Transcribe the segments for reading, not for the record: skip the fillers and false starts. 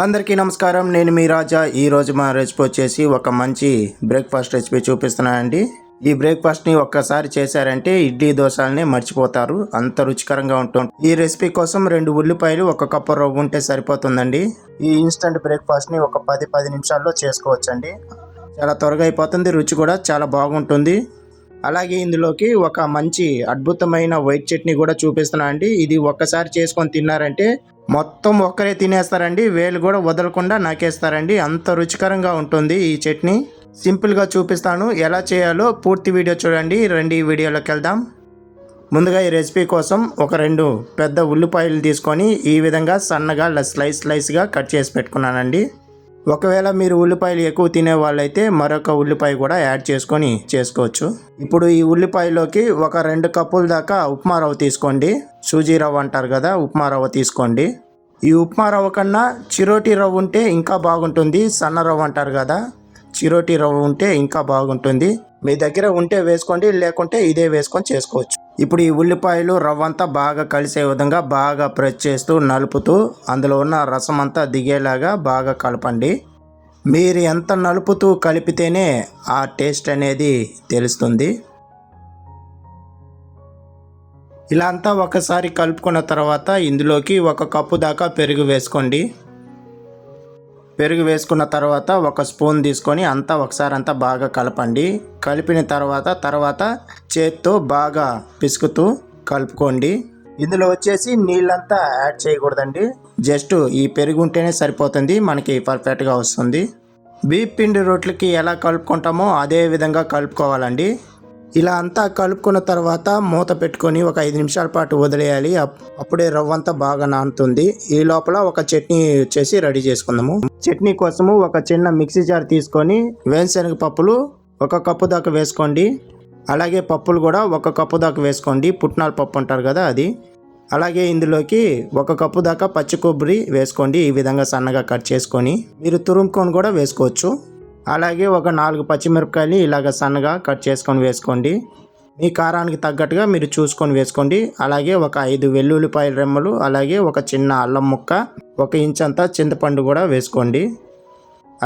అందరికీ నమస్కారం. నేను మీ రాజా. ఈరోజు మా రెసిపీ వచ్చేసి ఒక మంచి బ్రేక్ఫాస్ట్ రెసిపీ చూపిస్తున్నానండి. ఈ బ్రేక్ఫాస్ట్ని ఒక్కసారి చేశారంటే ఇడ్లీ దోశల్ని మర్చిపోతారు, అంత రుచికరంగా ఉంటుంది. ఈ రెసిపీ కోసం 2 ఉల్లిపాయలు, 1 కప్పు రవ్వ ఉంటే సరిపోతుందండి. ఈ ఇన్స్టంట్ బ్రేక్ఫాస్ట్ని ఒక 10 నిమిషాల్లో చేసుకోవచ్చండి. చాలా త్వరగా అయిపోతుంది, రుచి కూడా చాలా బాగుంటుంది. అలాగే ఇందులోకి ఒక మంచి అద్భుతమైన వైట్ చట్నీ కూడా చూపిస్తున్నా అండి. ఇది ఒక్కసారి చేసుకొని తిన్నారంటే మొత్తం ఒక్కరే తినేస్తారండి, వేలు కూడా వదలకుండా నాకేస్తారండి, అంత రుచికరంగా ఉంటుంది ఈ చట్నీ. సింపుల్గా చూపిస్తాను ఎలా చేయాలో, పూర్తి వీడియో చూడండి. రండి ఈ వీడియోలోకి వెళ్దాం. ముందుగా ఈ రెసిపీ కోసం ఒక 2 పెద్ద ఉల్లిపాయలు తీసుకొని ఈ విధంగా సన్నగా స్లైస్గా కట్ చేసి పెట్టుకున్నానండి. ఒకవేళ మీరు ఉల్లిపాయలు ఎక్కువ తినే వాళ్ళైతే మరొక ఉల్లిపాయ కూడా యాడ్ చేసుకొని చేసుకోవచ్చు. ఇప్పుడు ఈ ఉల్లిపాయలోకి ఒక 2 కప్పుల దాకా ఉప్మా రవ్వ తీసుకోండి. సూజీ రవ్వ అంటారు కదా, ఉప్మా రవ్వ తీసుకోండి. ఈ ఉప్మా రవ్వ కన్నా చిరోటి రవ్వ ఉంటే ఇంకా బాగుంటుంది. సన్న రవ్వ అంటారు కదా, చిరోటి రవ్వ ఉంటే ఇంకా బాగుంటుంది. మీ దగ్గర ఉంటే వేసుకోండి, లేకుంటే ఇదే వేసుకొని చేసుకోవచ్చు. ఇప్పుడు ఈ ఉల్లిపాయలు రవ్వ అంతా బాగా కలిసే విధంగా బాగా ప్రెస్ చేస్తూ నలుపుతూ అందులో ఉన్న రసం అంతా దిగేలాగా బాగా కలపండి. మీరు ఎంత నలుపుతూ కలిపితేనే ఆ టేస్ట్ అనేది తెలుస్తుంది. ఇలా అంతా ఒకసారి కలుపుకున్న తర్వాత ఇందులోకి 1 కప్పు దాకా పెరుగు వేసుకోండి. పెరుగు వేసుకున్న తర్వాత 1 స్పూన్ తీసుకొని అంతా ఒకసారి అంతా బాగా కలపండి. కలిపిన తర్వాత చేత్తో బాగా పిసుకుతూ కలుపుకోండి. ఇందులో వచ్చేసి నీళ్ళంతా యాడ్ చేయకూడదండి, జస్ట్ ఈ పెరుగు ఉంటేనే సరిపోతుంది, మనకి పర్ఫెక్ట్గా వస్తుంది. బియ్యం పిండి రొట్టెలకి ఎలా కలుపుకుంటామో అదే విధంగా కలుపుకోవాలండి. ఇలా అంతా కలుపుకున్న తర్వాత మూత పెట్టుకొని ఒక 5 నిమిషాల పాటు వదిలేయాలి. అప్పుడే రవ్వ అంతా బాగా నానుతుంది. ఈ లోపల ఒక చట్నీ వచ్చేసి రెడీ చేసుకుందాము. చట్నీ కోసము ఒక చిన్న మిక్సీ జార్ తీసుకొని వేరుశనగ పప్పులు 1 కప్పు దాకా వేసుకోండి. అలాగే పప్పులు కూడా 1 కప్పు దాకా వేసుకోండి. పుట్నాల పప్పు అంటారు కదా అది. అలాగే ఇందులోకి 1 కప్పు దాకా పచ్చి కొబ్బరి వేసుకోండి. ఈ విధంగా సన్నగా కట్ చేసుకొని మీరు తురుముకొని కూడా వేసుకోవచ్చు. అలాగే ఒక 4 పచ్చిమిరపకాయలు ఇలాగ సన్నగా కట్ చేసుకొని వేసుకోండి. మీ కారానికి తగ్గట్టుగా మీరు చూసుకొని వేసుకోండి. అలాగే ఒక 5 వెల్లుల్లిపాయల రెమ్మలు, అలాగే ఒక చిన్న అల్లం ముక్క, 1 ఇంచ్ అంతా చింతపండు కూడా వేసుకోండి.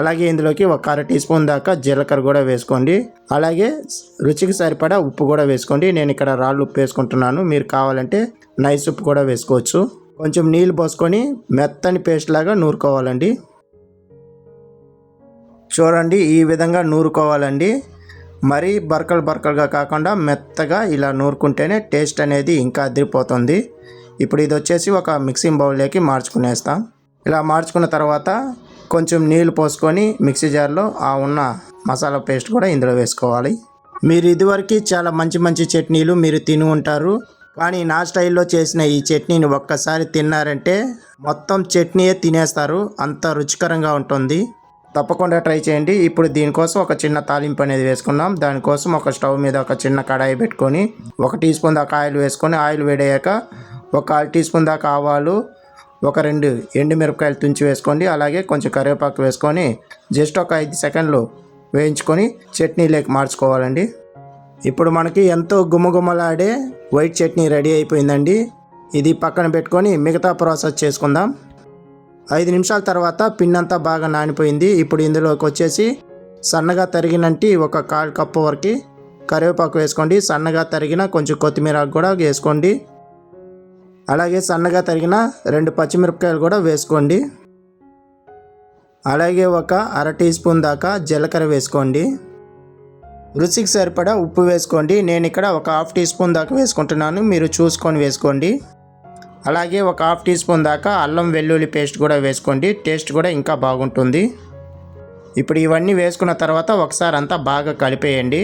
అలాగే ఇందులోకి ఒక 1/2 టీ స్పూన్ దాకా జీలకర్ర కూడా వేసుకోండి. అలాగే రుచికి సరిపడా ఉప్పు కూడా వేసుకోండి. నేను ఇక్కడ రాళ్ళు ఉప్పు వేసుకుంటున్నాను, మీరు కావాలంటే నైస్ ఉప్పు కూడా వేసుకోవచ్చు. కొంచెం నీళ్ళు పోసుకొని మెత్తని పేస్ట్ లాగా నూరుకోవాలండి. చూడండి ఈ విధంగా నూరుకోవాలండి. మరీ బరకలుగా కాకుండా మెత్తగా ఇలా నూరుకుంటేనే టేస్ట్ అనేది ఇంకా అదిరిపోతుంది. ఇప్పుడు ఇది వచ్చేసి ఒక మిక్సింగ్ బౌల్లోకి మార్చుకునేస్తాం. ఇలా మార్చుకున్న తర్వాత కొంచెం నీళ్ళు పోసుకొని మిక్సీ జార్లో ఆ ఉన్న మసాలా పేస్ట్ కూడా ఇందులో వేసుకోవాలి. మీరు ఇదివరకు చాలా మంచి చట్నీలు మీరు తిని ఉంటారు, కానీ నా స్టైల్లో చేసిన ఈ చట్నీని ఒక్కసారి తిన్నారంటే మొత్తం చట్నీయే తినేస్తారు, అంత రుచికరంగా ఉంటుంది. తప్పకుండా ట్రై చేయండి. ఇప్పుడు దీనికోసం ఒక చిన్న తాలింపు అనేది వేసుకున్నాం. దానికోసం ఒక స్టవ్ మీద ఒక చిన్న కడాయి పెట్టుకొని 1 టీ స్పూన్ దాకా ఆయిల్ వేసుకొని, ఆయిల్ వేడయ్యాక ఒక 1/2 టీ స్పూన్ దాకా ఆవాలు, ఒక 2 ఎండుమిరపకాయలు తుంచి వేసుకోండి. అలాగే కొంచెం కరివేపాకు వేసుకొని జస్ట్ ఒక 5 సెకండ్లు వేయించుకొని చట్నీలోకి మార్చుకోవాలండి. ఇప్పుడు మనకి ఎంతో గుమగుమలాడే వైట్ చట్నీ రెడీ అయిపోయిందండి. ఇది పక్కన పెట్టుకొని మిగతా ప్రాసెస్ చేసుకుందాం. 5 నిమిషాల తర్వాత పిండి అంతా బాగా నానిపోయింది. ఇప్పుడు ఇందులోకి వచ్చేసి సన్నగా తరిగినట్టి ఒక 1/4 కప్పు వరకు కరివేపాకు వేసుకోండి. సన్నగా తరిగిన కొంచెం కొత్తిమీర కూడా వేసుకోండి. అలాగే సన్నగా తరిగిన 2 పచ్చిమిరపకాయలు కూడా వేసుకోండి. అలాగే ఒక 1/2 టీ స్పూన్ దాకా జీలకర్ర వేసుకోండి. రుచికి సరిపడా ఉప్పు వేసుకోండి. నేను ఇక్కడ ఒక 1/2 టీ స్పూన్ దాకా వేసుకుంటున్నాను, మీరు చూసుకొని వేసుకోండి. అలాగే ఒక 1/2 టీ స్పూన్ దాకా అల్లం వెల్లుల్లి పేస్ట్ కూడా వేసుకోండి, టేస్ట్ కూడా ఇంకా బాగుంటుంది. ఇప్పుడు ఇవన్నీ వేసుకున్న తర్వాత ఒకసారి అంతా బాగా కలిపేయండి.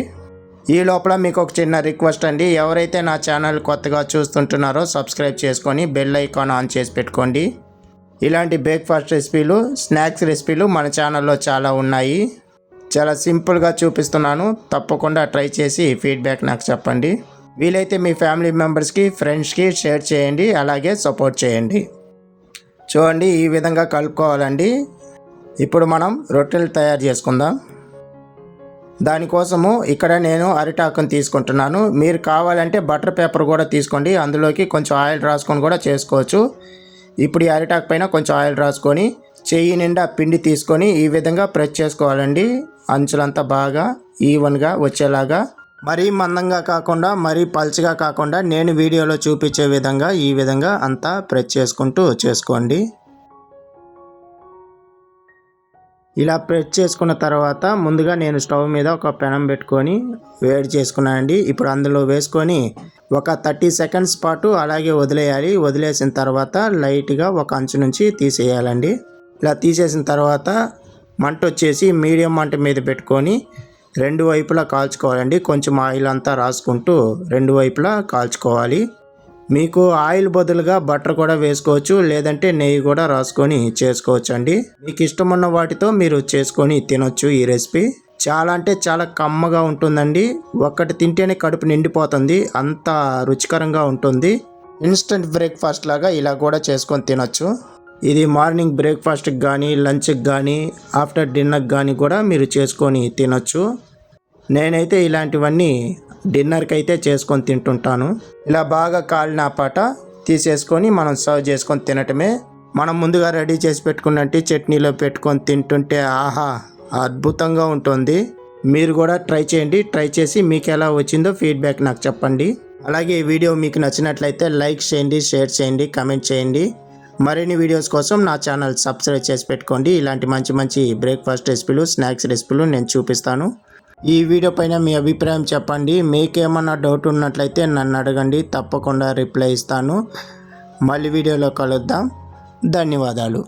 ఈ లోపల మీకు ఒక చిన్న రిక్వెస్ట్ అండి, ఎవరైతే నా ఛానల్ కొత్తగా చూస్తుంటున్నారో సబ్స్క్రైబ్ చేసుకొని బెల్ ఐకాన్ ఆన్ చేసి పెట్టుకోండి. ఇలాంటి బ్రేక్ఫాస్ట్ రెసిపీలు, స్నాక్స్ రెసిపీలు మన ఛానల్లో చాలా ఉన్నాయి. చాలా సింపుల్గా చూపిస్తున్నాను, తప్పకుండా ట్రై చేసి ఫీడ్బ్యాక్ నాకు చెప్పండి. వీలైతే మీ ఫ్యామిలీ మెంబర్స్కి, ఫ్రెండ్స్కి షేర్ చేయండి, అలాగే సపోర్ట్ చేయండి. చూడండి ఈ విధంగా కలుపుకోవాలండి. ఇప్పుడు మనం రొట్టెలు తయారు చేసుకుందాం. దానికోసము ఇక్కడ నేను అరిటాకును తీసుకుంటున్నాను. మీరు కావాలంటే బటర్ పేపర్ కూడా తీసుకోండి, అందులోకి కొంచెం ఆయిల్ రాసుకొని కూడా చేసుకోవచ్చు. ఇప్పుడు ఈ అరిటాకు పైన కొంచెం ఆయిల్ రాసుకొని చెయ్యి నిండా పిండి తీసుకొని ఈ విధంగా ప్రెస్ చేసుకోవాలండి. అంచులంతా బాగా ఈవెన్గా వచ్చేలాగా, మరీ మందంగా కాకుండా మరీ పల్చగా కాకుండా నేను వీడియోలో చూపించే విధంగా ఈ విధంగా అంతా ప్రెస్ చేసుకుంటూ చేసుకోండి. ఇలా ప్రెస్ చేసుకున్న తర్వాత ముందుగా నేను స్టవ్ మీద ఒక పెనం పెట్టుకొని వేడి చేసుకున్నానండి. ఇప్పుడు అందులో వేసుకొని ఒక 30 సెకండ్స్ పాటు అలాగే వదిలేయాలి. వదిలేసిన తర్వాత లైట్గా ఒక అంచు నుంచి తీసేయాలండి. ఇలా తీసేసిన తర్వాత మంట వచ్చేసి మీడియం మంట మీద పెట్టుకొని రెండు వైపులా కాల్చుకోవాలండి. కొంచెం ఆయిల్ అంతా రాసుకుంటూ రెండు వైపులా కాల్చుకోవాలి. మీకు ఆయిల్ బదులుగా బటర్ కూడా వేసుకోవచ్చు, లేదంటే నెయ్యి కూడా రాసుకొని చేసుకోవచ్చు అండి. మీకు ఇష్టమున్న వాటితో మీరు చేసుకొని తినొచ్చు. ఈ రెసిపీ చాలా అంటే చాలా కమ్మగా ఉంటుందండి. ఒక్కటి తింటేనే కడుపు నిండిపోతుంది, అంత రుచికరంగా ఉంటుంది. ఇన్స్టెంట్ బ్రేక్ఫాస్ట్ లాగా ఇలా కూడా చేసుకొని తినొచ్చు. ఇది మార్నింగ్ బ్రేక్ఫాస్ట్కి కానీ, లంచ్కి కానీ, ఆఫ్టర్ డిన్నర్కి కానీ కూడా మీరు చేసుకొని తినొచ్చు. నేనైతే ఇలాంటివన్నీ డిన్నర్కి అయితే చేసుకొని తింటుంటాను. ఇలా బాగా కాలిన పాట తీసేసుకొని మనం సర్వ్ చేసుకొని తినటమే. మనం ముందుగా రెడీ చేసి పెట్టుకున్నట్టు చట్నీలో పెట్టుకొని తింటుంటే ఆహా అద్భుతంగా ఉంటుంది. మీరు కూడా ట్రై చేయండి. ట్రై చేసి మీకు ఎలా వచ్చిందో ఫీడ్బ్యాక్ నాకు చెప్పండి. అలాగే ఈ వీడియో మీకు నచ్చినట్లయితే లైక్ చేయండి, షేర్ చేయండి, కామెంట్ చేయండి. మరిన్ని వీడియోస్ కోసం నా ఛానల్ సబ్స్క్రైబ్ చేసి పెట్టుకోండి. ఇలాంటి మంచి మంచి బ్రేక్ఫాస్ట్ రెసిపీలు, స్నాక్స్ రెసిపీలు నేను చూపిస్తాను. ఈ వీడియో పైన మీ అభిప్రాయం చెప్పండి. మీకేమన్నా డౌట్ ఉన్నట్లయితే నన్ను అడగండి, తప్పకుండా రిప్లై ఇస్తాను. మళ్ళీ వీడియోలో కలుద్దాం. ధన్యవాదాలు.